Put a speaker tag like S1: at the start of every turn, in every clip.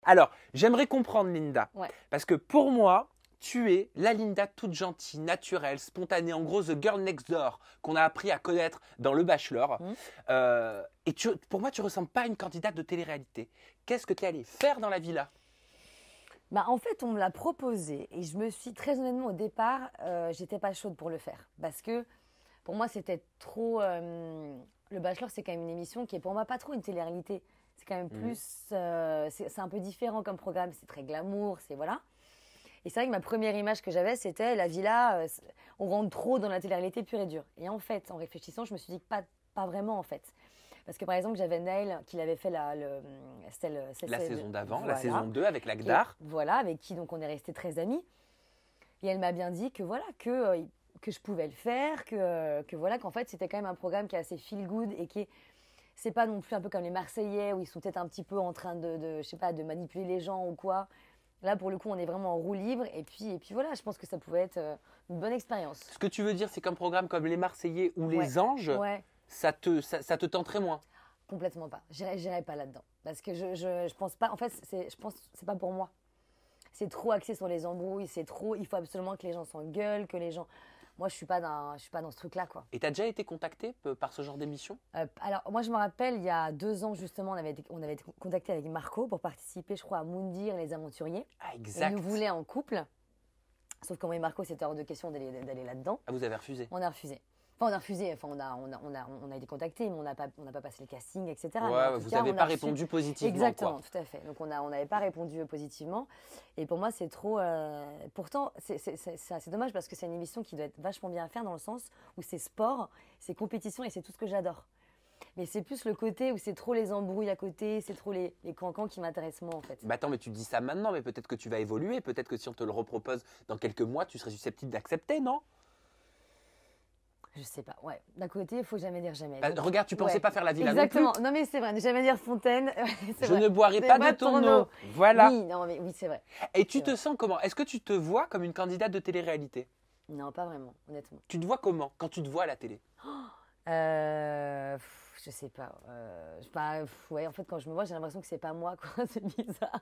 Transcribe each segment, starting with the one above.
S1: Alors, j'aimerais comprendre, Linda.
S2: Ouais.
S1: Parce que pour moi, tu es la Linda toute gentille, naturelle, spontanée. En gros, the girl next door qu'on a appris à connaître dans Le Bachelor. Et pour moi, tu ne ressembles pas à une candidate de télé-réalité. Qu'est-ce que tu es allée faire dans la villa?
S2: Bah, en fait, on me l'a proposé et je me suis très honnêtement au départ, j'étais pas chaude pour le faire parce que pour moi c'était trop. Le Bachelor, c'est quand même une émission qui est pour moi pas trop une télé-réalité. C'est quand même plus, c'est un peu différent comme programme. C'est très glamour, c'est voilà. Et c'est vrai que ma première image que j'avais, c'était la villa. On rentre trop dans la télé-réalité pure et dure. Et en fait, en réfléchissant, je me suis dit que pas vraiment en fait. Parce que par exemple, j'avais Naël qui l'avait fait la
S1: saison d'avant,
S2: voilà,
S1: la saison 2 avec l'Agdar.
S2: Voilà, avec qui donc on est restés très amis. Et elle m'a bien dit que voilà, que je pouvais le faire, que voilà, qu'en fait c'était quand même un programme qui est assez feel good et qui c'est pas non plus un peu comme les Marseillais où ils sont peut-être un petit peu en train je sais pas, de manipuler les gens ou quoi. Là, pour le coup, on est vraiment en roue libre. Et puis voilà, je pense que ça pouvait être une bonne expérience.
S1: Ce que tu veux dire, c'est qu'un programme comme Les Marseillais ou Les Anges, ça te tenterait moins?
S2: Complètement pas. J'irai pas là-dedans. Parce que je pense pas. En fait, je pense que c'est pas pour moi. C'est trop axé sur les embrouilles. Il faut absolument que les gens s'engueulent, que les gens. Moi, je suis pas dans ce truc-là, quoi.
S1: Et tu as déjà été contactée par ce genre d'émission?
S2: Alors, moi, je me rappelle, il y a 2 ans, justement, on avait été contacté avec Marco pour participer, je crois, à Moundir et les Aventuriers.
S1: Ah, exact.
S2: Il nous voulait en couple. Sauf que moi et Marco, c'était hors de question d'aller là-dedans.
S1: Ah, vous avez refusé?
S2: On a refusé. Enfin, on a refusé. Enfin, on a été contacté, mais on n'a pas passé le casting, etc.
S1: Ouais, vous n'avez pas répondu positivement.
S2: Exactement,
S1: quoi.
S2: tout à fait. Donc, on n'avait pas répondu positivement. Et pour moi, c'est trop. Pourtant, c'est dommage parce que c'est une émission qui doit être vachement bien à faire dans le sens où c'est sport, c'est compétition et c'est tout ce que j'adore. Mais c'est plus le côté où c'est trop les embrouilles à côté, c'est trop les cancans qui m'intéressent moins en fait.
S1: Bah attends, mais tu dis ça maintenant, mais peut-être que tu vas évoluer. Peut-être que si on te le repropose dans quelques mois, tu serais susceptible d'accepter, non?
S2: Je sais pas, ouais. D'un côté, il faut jamais dire jamais.
S1: Bah, regarde, tu pensais pas faire la villa
S2: exactement.
S1: non plus.
S2: Non mais c'est vrai, ne jamais dire Fontaine.
S1: Je ne boirai pas de ton eau. Voilà.
S2: Oui, non mais oui, c'est vrai.
S1: Et tu te sens comment? Est-ce que tu te vois comme une candidate de télé-réalité?
S2: Non, pas vraiment, honnêtement.
S1: Tu te vois comment quand tu te vois à la télé?
S2: Je sais pas. Ouais, en fait, quand je me vois, j'ai l'impression que c'est pas moi, quoi. C'est bizarre.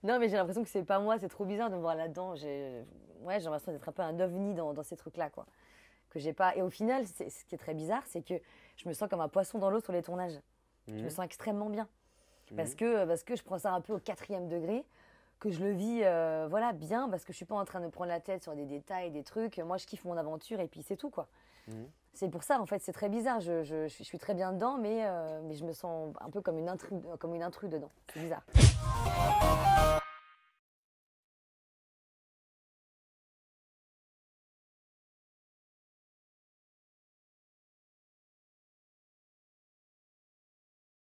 S2: Non, mais j'ai l'impression que c'est pas moi. C'est trop bizarre de me voir là-dedans. J'ai l'impression d'être un peu un ovni dans ces trucs-là, quoi. Que j'ai pas. Et au final, ce qui est très bizarre, c'est que je me sens comme un poisson dans l'eau sur les tournages. Je me sens extrêmement bien. Parce que je prends ça un peu au 4e degré, que je le vis voilà, bien, parce que je suis pas en train de prendre la tête sur des détails, des trucs. Moi, je kiffe mon aventure et puis c'est tout, quoi. C'est pour ça, en fait, c'est très bizarre. Je suis très bien dedans, mais je me sens un peu comme une intrue dedans. C'est bizarre.